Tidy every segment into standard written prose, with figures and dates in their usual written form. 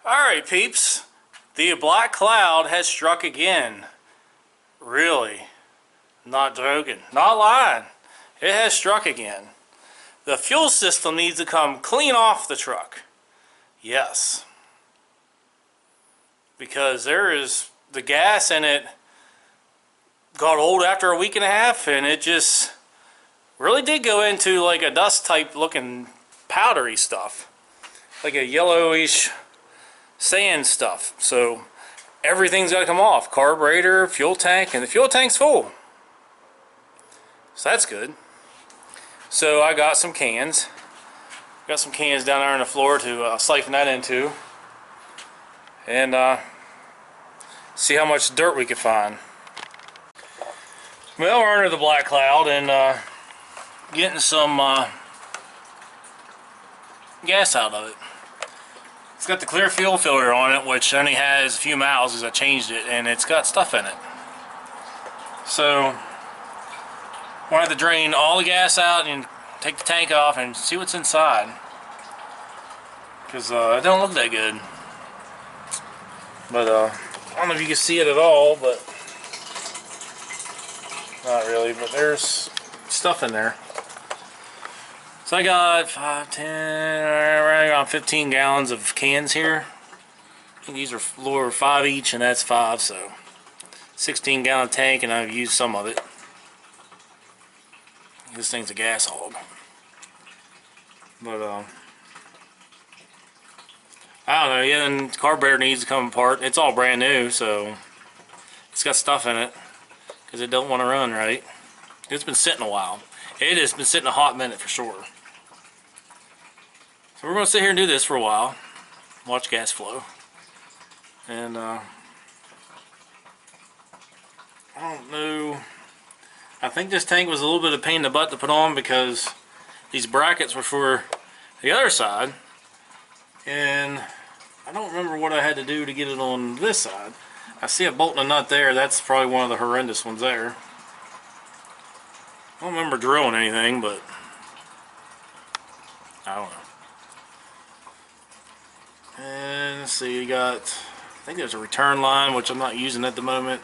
Alright peeps, the black cloud has struck again. Really? Not joking. Not lying. It has struck again. The fuel system needs to come clean off the truck. Yes. Because the gas in it got old after a week and a half, and it just really did go into like a dust type looking powdery stuff. Like a yellowish sand stuff. So everything's got to come off. Carburetor, fuel tank, and the fuel tank's full. So that's good. So I got some cans. Got some cans down there on the floor to siphon that into. And see how much dirt we can find. Well, we're under the black cloud and getting some gas out of it. It's got the clear fuel filter on it, which only has a few miles because I changed it, and it's got stuff in it. So I'm going to have to drain all the gas out and take the tank off and see what's inside, because it don't look that good. But I don't know if you can see it at all, but not really. But there's stuff in there. So I got 5, 10, right around 15 gallons of cans here. I think these are 5 each, and that's 5, so 16 gallon tank, and I've used some of it. This thing's a gas hog. But I don't know, yeah, and the carburetor needs to come apart. It's all brand new, so it's got stuff in it because it don't want to run right. It's been sitting a while. It has been sitting a hot minute for sure. So we're going to sit here and do this for a while, watch gas flow, and I don't know, I think this tank was a little bit of a pain in the butt to put on because these brackets were for the other side, and I don't remember what I had to do to get it on this side. I see a bolt and a nut there. That's probably one of the horrendous ones there. I don't remember drilling anything, but I don't know. And let's see, you got, I think there's a return line, which I'm not using at the moment,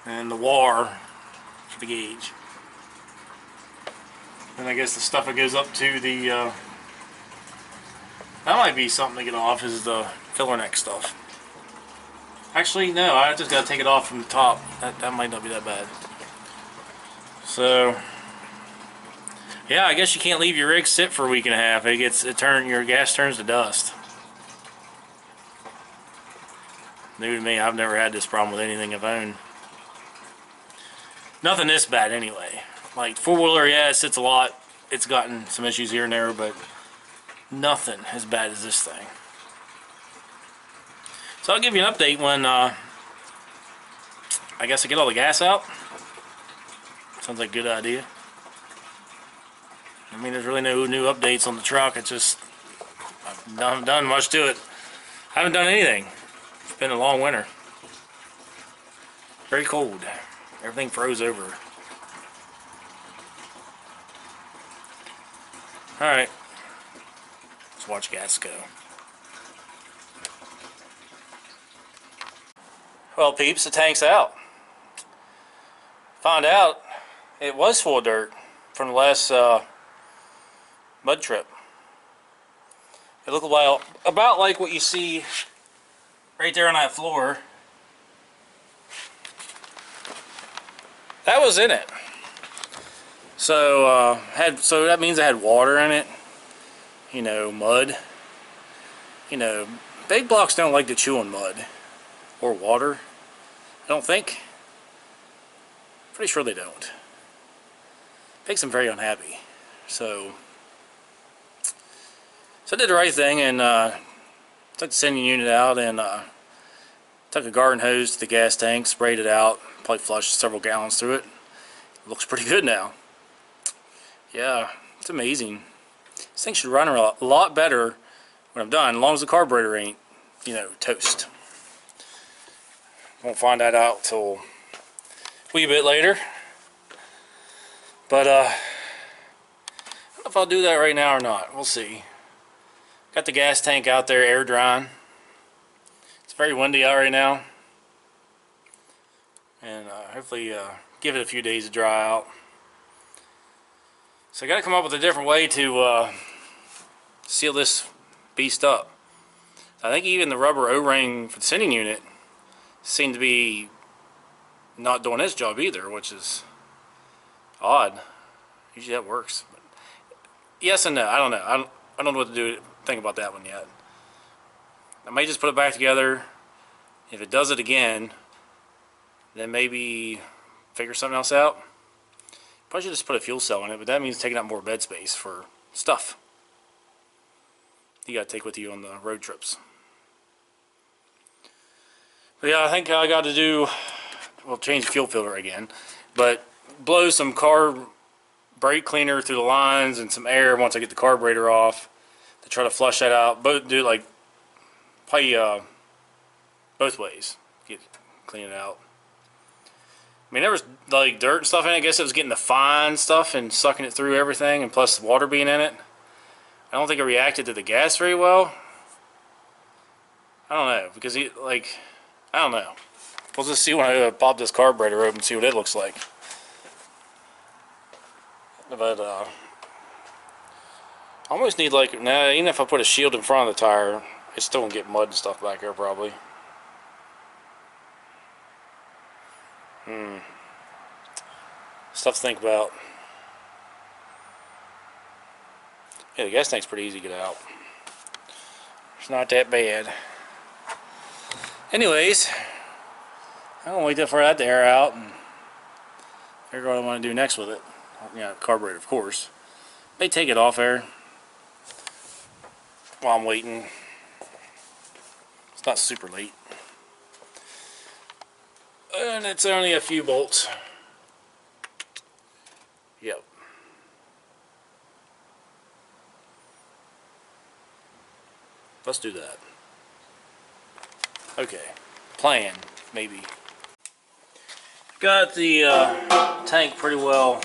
and the wire for the gauge. And I guess the stuff that goes up to the, that might be something to get off, is the filler neck stuff. Actually, no, I just got to take it off from the top. That might not be that bad. So, yeah, I guess you can't leave your rig sit for a week and a half. Your gas turns to dust. New to me, I've never had this problem with anything I've owned. Nothing this bad anyway. Like four-wheeler, yeah, it sits a lot. It's gotten some issues here and there, but nothing as bad as this thing. So I'll give you an update when I guess I get all the gas out. Sounds like a good idea. I mean, there's really no new updates on the truck. It's just, I haven't done much to it. I haven't done anything. It's been a long winter. Very cold. Everything froze over. Alright. Let's watch gas go. Well, peeps, the tank's out. Found out it was full of dirt from the last mud trip. It looked about like what you see right there on that floor. That was in it. So so that means it had water in it. You know, mud. You know, big blocks don't like to chew on mud or water. I don't think. Pretty sure they don't. Makes them very unhappy. So I did the right thing and took the sending unit out and took a garden hose to the gas tank, sprayed it out, probably flushed several gallons through it. Looks pretty good now. Yeah, it's amazing. This thing should run a lot better when I'm done, as long as the carburetor ain't, you know, toast. Won't find that out till a wee bit later. But I don't know if I'll do that right now or not. We'll see. Got the gas tank out there air drying. very windy out right now, and hopefully give it a few days to dry out. So I got to come up with a different way to seal this beast up. I think even the rubber O-ring for the sending unit seemed to be not doing its job either, which is odd. Usually that works. But yes and no. I don't know. I don't know what to do. Think about that one yet. I may just put it back together. If it does it again, then maybe figure something else out. Probably should just put a fuel cell in it, but that means taking up more bed space for stuff you gotta take with you on the road trips. But yeah, I think I got to do, well, change the fuel filter again, but blow some carb brake cleaner through the lines and some air once I get the carburetor off to try to flush that out. Both do like probably both ways, clean it out. I mean, there was like dirt and stuff in it. I guess it was getting the fine stuff and sucking it through everything, and plus the water being in it. I don't think it reacted to the gas very well. I don't know, because I don't know. We'll just see when I pop this carburetor open and see what it looks like. But I almost need like, nah, even if I put a shield in front of the tire, it's still gonna get mud and stuff back there probably. Stuff to think about. Yeah, the gas tank's pretty easy to get out. It's not that bad. Anyways, I'm gonna wait for that to air out and figure out what I want to do next with it. Yeah, carburetor, of course. May take it off there while I'm waiting. It's not super late. And it's only a few bolts. Yep. Let's do that. Okay. Plan, maybe. Got the tank pretty well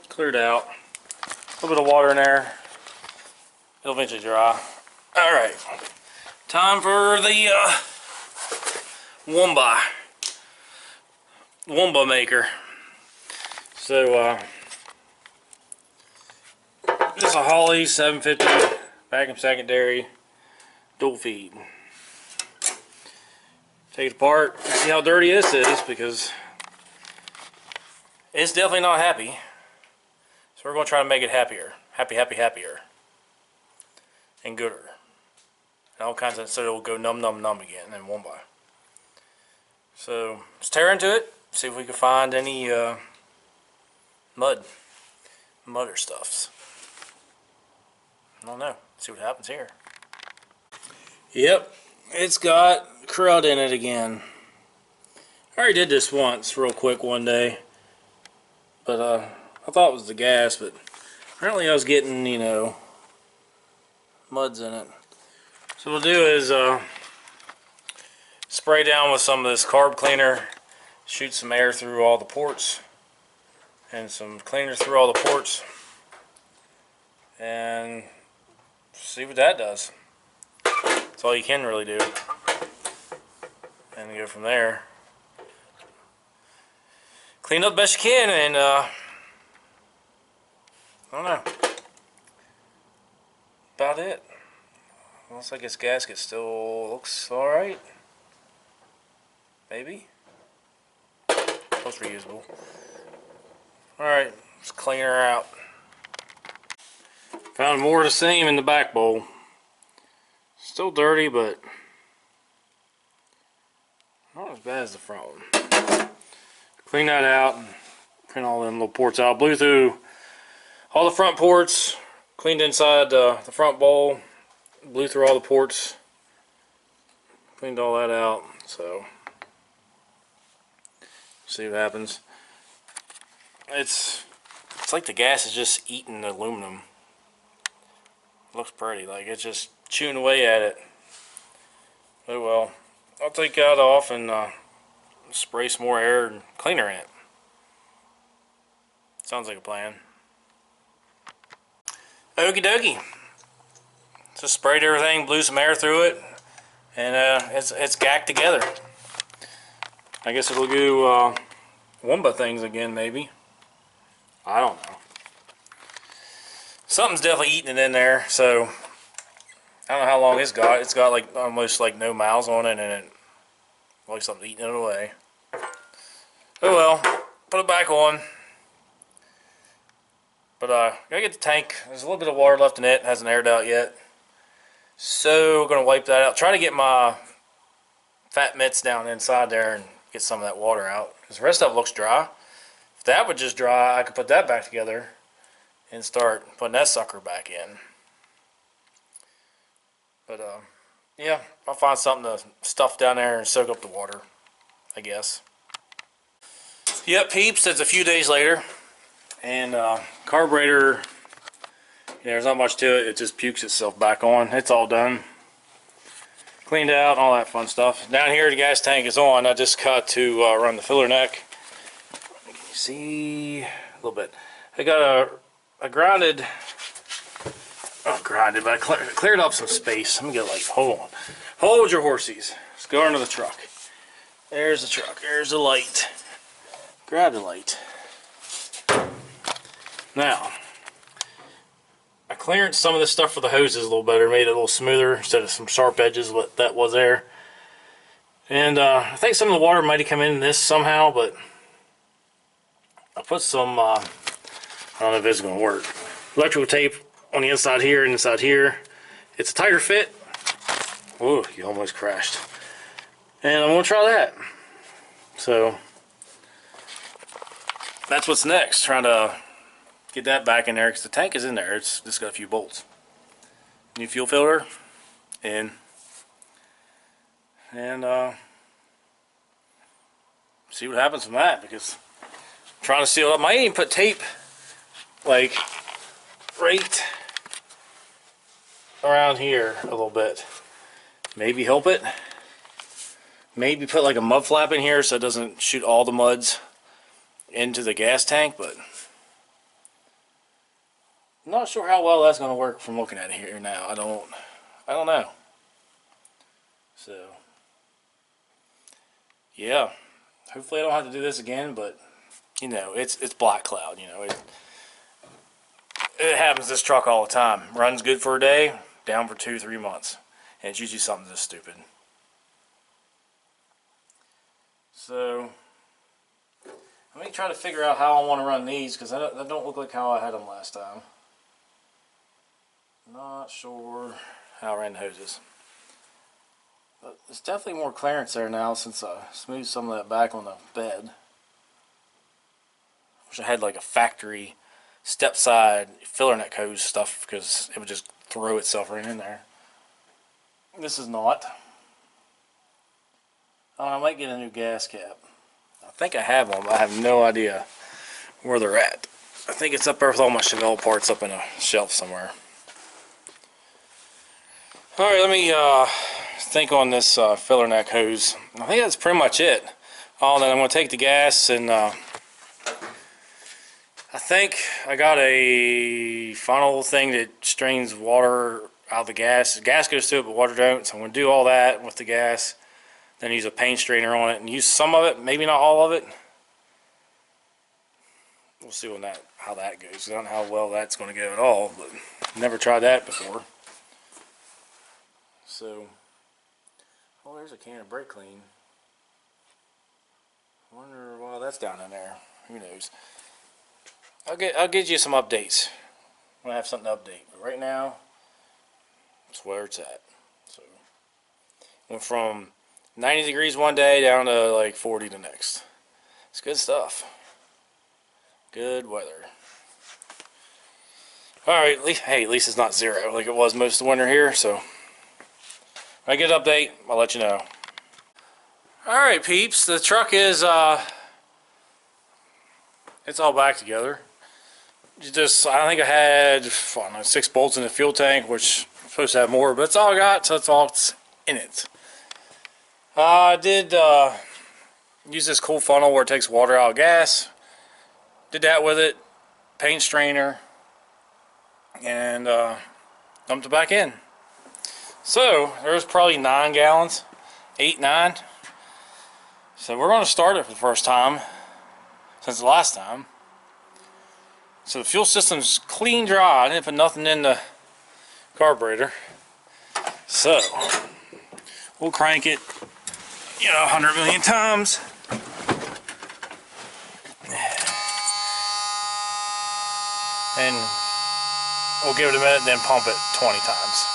cleared out. A little bit of water in there. It'll eventually dry. Alright. Time for the Wumba maker. So this is a Holly 750 vacuum secondary dual feed. Take it apart and see how dirty this is, because it's definitely not happy. So we're going to try to make it happier. Happier. And gooder. And all kinds of, so it'll go numb again in one by. So let's tear into it, see if we can find any mud or stuffs. I don't know. See what happens here. Yep, it's got crud in it again. I already did this once real quick one day, but I thought it was the gas, but apparently I was getting, you know, muds in it. So what we'll do is spray down with some of this carb cleaner, shoot some air through all the ports and some cleaner through all the ports, and see what that does. That's all you can really do, and go from there. Clean up best you can, and I don't know, about it. Looks like this gasket still looks alright. Maybe. Looks reusable. Alright, let's clean her out. Found more of the same in the back bowl. Still dirty, but not as bad as the front one. Clean that out and clean all them little ports out. Blew through all the front ports, cleaned inside the front bowl, blew through all the ports, cleaned all that out. So see what happens. It's like the gas is just eating the aluminum. Looks pretty, like it's just chewing away at it. Oh well, I'll take that off and spray some more air and cleaner in it. Sounds like a plan. Okie dokie. Just sprayed everything, blew some air through it. and it's gacked together. I guess it'll do Wumba things again, maybe. I don't know. Something's definitely eating it in there, so I don't know how long it's got. It's got like almost like no miles on it, and it like something's eating it away. Oh well, put it back on. But gotta get the tank. There's a little bit of water left in it. Hasn't aired out yet. So gonna wipe that out. Try to get my fat mitts down inside there and get some of that water out. Because the rest of it looks dry. If that would just dry, I could put that back together and start putting that sucker back in. But yeah, I'll find something to stuff down there and soak up the water, I guess. Yep, peeps, it's a few days later. And carburetor, there's not much to it. It just pukes itself back on. It's all done. Cleaned out, all that fun stuff. Down here, the gas tank is on. I just got to run the filler neck. Can you see a little bit? I got a grounded, not grounded, but I cleared up some space. Let me get like, hold on. Hold your horsies. Let's go into the truck. There's the truck. There's the light. Grab the light. Now, I cleared some of this stuff for the hoses a little better, made it a little smoother instead of some sharp edges what that was there. And I think some of the water might have come in this somehow, but I put some, I don't know if this is going to work, electrical tape on the inside here and inside here. It's a tighter fit. Ooh, you almost crashed. And I'm going to try that. So, that's what's next, trying to get that back in there because the tank is in there. It's just got a few bolts. New fuel filter in, and see what happens from that, because I'm trying to seal it up. I might even put tape like right around here a little bit. Maybe help it. Maybe put like a mud flap in here so it doesn't shoot all the muds into the gas tank, but I'm not sure how well that's going to work from looking at it here now. I don't know. So, yeah. Hopefully I don't have to do this again, but, you know, it's black cloud, you know. It happens to this truck all the time. Runs good for a day, down for 2-3 months. And it's usually something this stupid. So, let me try to figure out how I want to run these, because that don't look like how I had them last time. Not sure how I ran the hoses. But there's definitely more clearance there now since I smoothed some of that back on the bed. Wish I had like a factory step side filler neck hose stuff, because it would just throw itself right in there. This is not. I might get a new gas cap. I think I have one, but I have no idea where they're at. I think it's up there with all my Chevy parts up in a shelf somewhere. Alright, let me think on this filler neck hose. I think that's pretty much it. Oh, then I'm going to take the gas and I think I got a funnel thing that strains water out of the gas. The gas goes through it, but water don't. So I'm going to do all that with the gas. Then use a paint strainer on it and use some of it, maybe not all of it. We'll see how that goes. I don't know how well that's going to go at all, but never tried that before. So, oh, there's a can of brake clean. Wonder why that's down in there. Who knows? I'll get you some updates when I have something to update. But right now, that's where it's at. So, went from 90 degrees one day down to like 40 the next. It's good stuff. Good weather. Alright, at least it's not zero like it was most of the winter here, so when I get an update, I'll let you know. Alright peeps, the truck is it's all back together. I think I had 6 bolts in the fuel tank, which I'm supposed to have more, but that's all I got, so that's all that's in it. I did use this cool funnel where it takes water out of gas. Did that with it, paint strainer, and dumped it back in. So there's probably 9 gallons, 8, 9. So we're going to start it for the first time since the last time. So the fuel system's clean dry. I didn't put nothing in the carburetor. So we'll crank it, 100 million times. And we'll give it a minute, then pump it 20 times.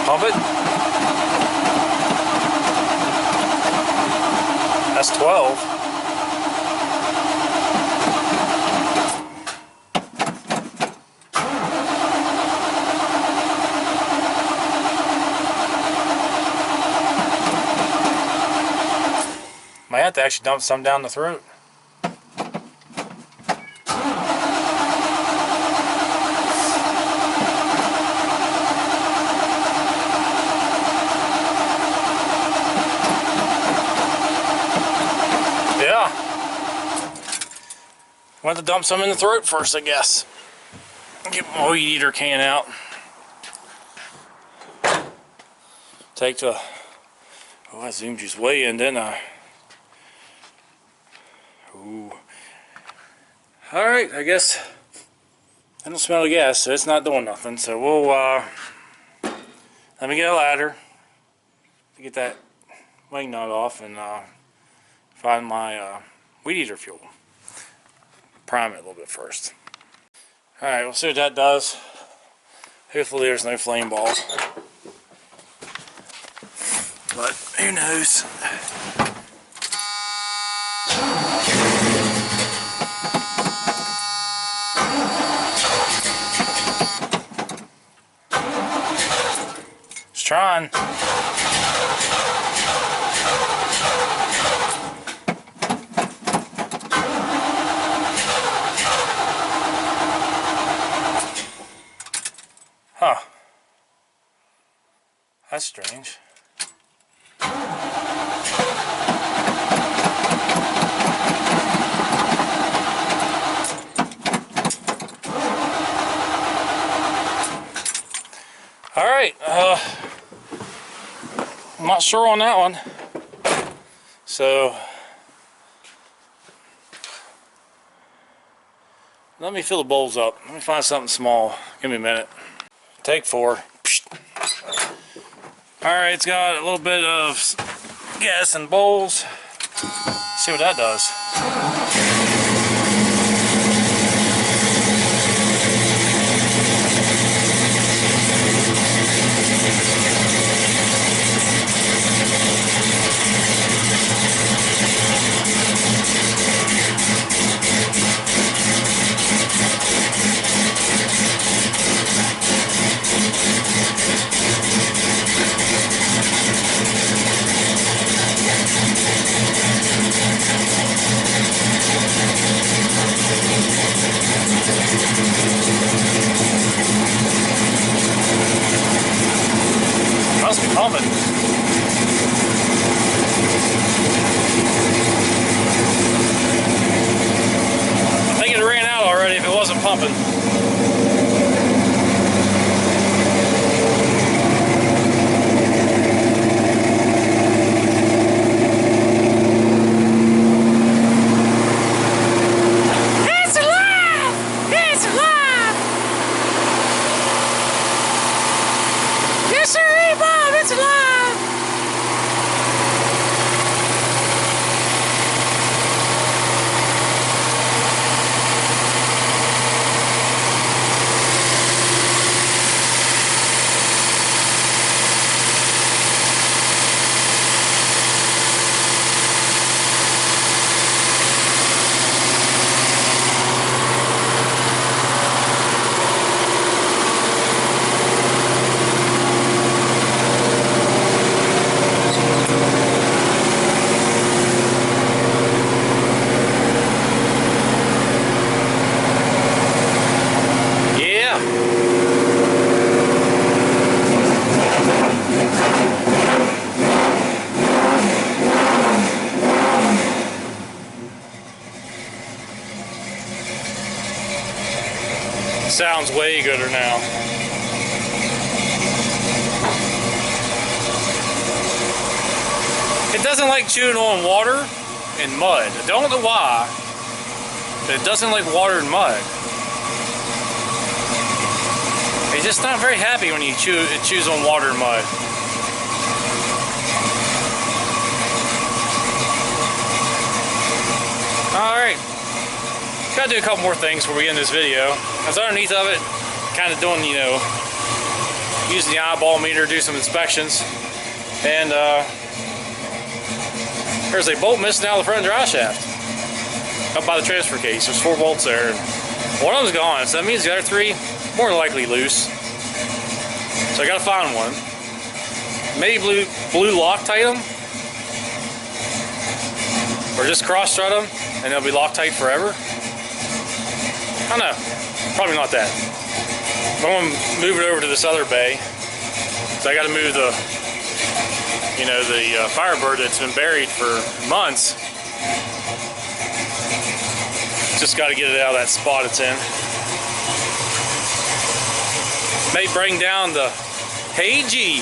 Pump it. That's 12. Might have to actually dump some down the throat. Yeah. Want to dump some in the throat first, I guess. Get my weed eater can out. Take the... Oh, I zoomed just way in, didn't I? Ooh. Alright, I guess I don't smell the gas, so it's not doing nothing. So we'll let me get a ladder to get that wing nut off and find my weed eater fuel. Prime it a little bit first. Alright, we'll see what that does. Hopefully there's no flame balls. But who knows? Just trying. Huh. That's strange. Alright, I'm not sure on that one. So, let me fill the bowls up. Let me find something small. Give me a minute. Take 4. Alright, it's got a little bit of gas in bowls. See what that does. Must be pumping. I think it ran out already if it wasn't pumping. It's alive! It's alive! Yes, sir, Bob, it's alive! Sounds way gooder now. It doesn't like chewing on water and mud. I don't know why, but it doesn't like water and mud. It's just not very happy when it chews on water and mud. Alright. Gotta do a couple more things before we end this video. I was underneath of it, kind of doing, you know, using the eyeball meter to do some inspections. And there's a bolt missing out of the front drive shaft up by the transfer case. There's 4 bolts there. And one of them's gone, so that means the other 3 more than likely loose. So I gotta find one. Maybe blue Loctite them, or just cross strut them, and they'll be Loctite forever. I don't know. Probably not that. I'm gonna move it over to this other bay. So I gotta move the, you know, the Firebird that's been buried for months. Just gotta get it out of that spot it's in. May bring down the Hey-G,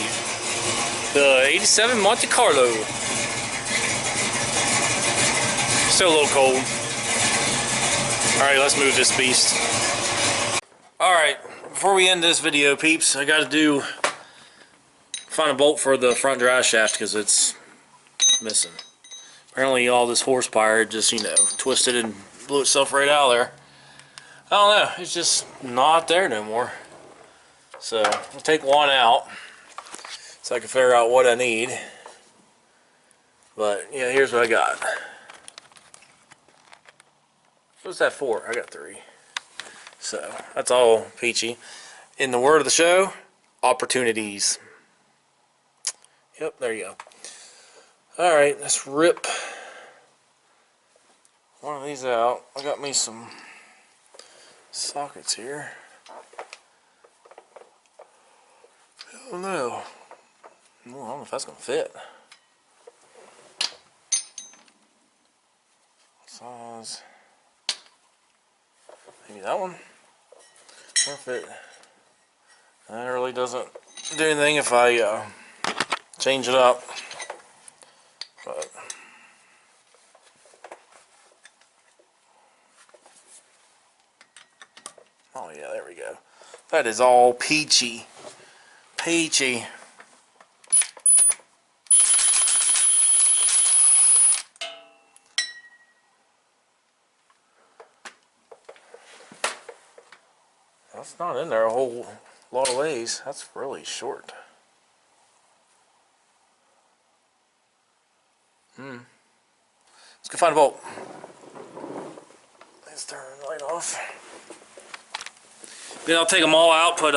the 87 Monte Carlo. Still a little cold. Alright, let's move this beast. Alright, before we end this video, peeps, I gotta find a bolt for the front drive shaft because it's missing. Apparently all this horsepower just, you know, twisted and blew itself right out of there. I don't know, it's just not there no more. So, I'll take one out so I can figure out what I need. But, yeah, here's what I got. What's that for? I got 3. So, that's all peachy. In the word of the show, opportunities. Yep, there you go. Alright, let's rip one of these out. I got me some sockets here. I don't know. I don't know if that's going to fit. Size. Maybe that one. Perfect. That really doesn't do anything if I change it up. But oh yeah, there we go. That is all peachy. Peachy. That's not in there a whole lot of ways. That's really short. Let's go find a bolt. Let's turn the light off. Then I'll take them all out, put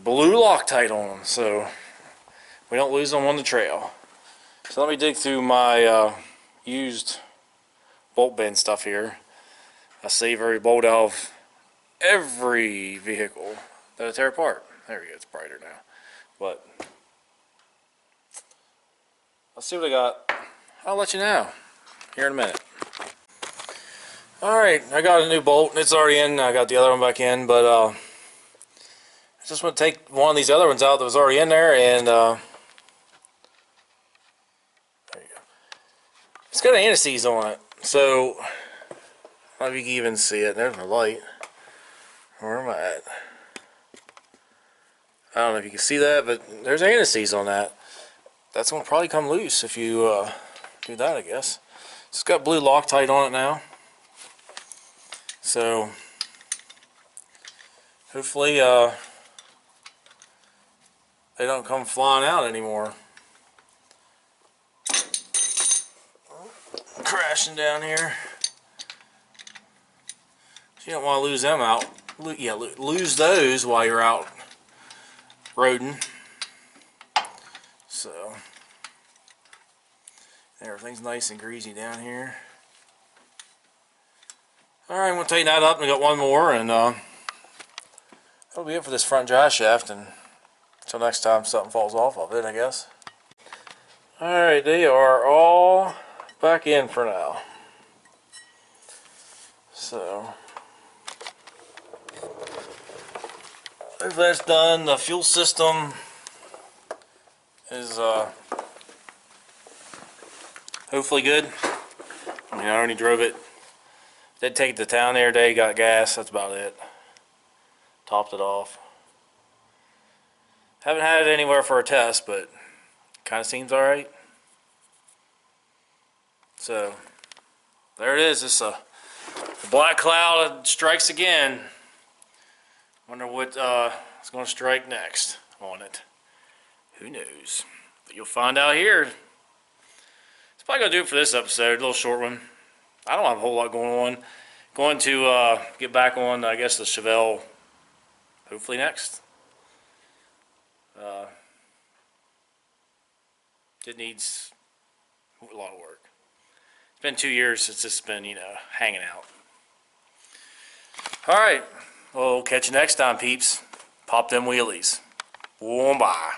blue Loctite on them so we don't lose them on the trail. So let me dig through my used bolt bin stuff here. I save every bolt out of every vehicle that I tear apart. There we go, it's brighter now. But let's see what I got. I'll let you know here in a minute. Alright, I got a new bolt. It's already in. I got the other one back in, but I just want to take one of these other ones out that was already in there, and there you go. It's got an anti-seize on it, so I don't know if you can even see it. There's my light. Where am I at? I don't know if you can see that, but there's anti-seize on that. That's going to probably come loose if you do that, I guess. It's got blue Loctite on it now. So hopefully they don't come flying out anymore. Crashing down here. So you don't want to lose them out. Lose those while you're out roading. So everything's nice and greasy down here. Alright, I'm going to tighten that up, and I got one more, and that'll be it for this front drive shaft, and until next time something falls off of it, I guess. Alright, they are all back in for now. So hopefully that's done. The fuel system is hopefully good. I mean, I already drove it. Did take it to town the other day, got gas, that's about it. Topped it off. Haven't had it anywhere for a test, but kind of seems alright. So, there it is. It's the black cloud strikes again. Wonder what is going to strike next on it. Who knows? But you'll find out here. It's probably going to do it for this episode. A little short one. I don't have a whole lot going on. Going to get back on, I guess, the Chevelle hopefully next. It needs a lot of work. It's been 2 years since it's been, hanging out. Alright. Well, catch you next time, peeps. Pop them wheelies. Bye.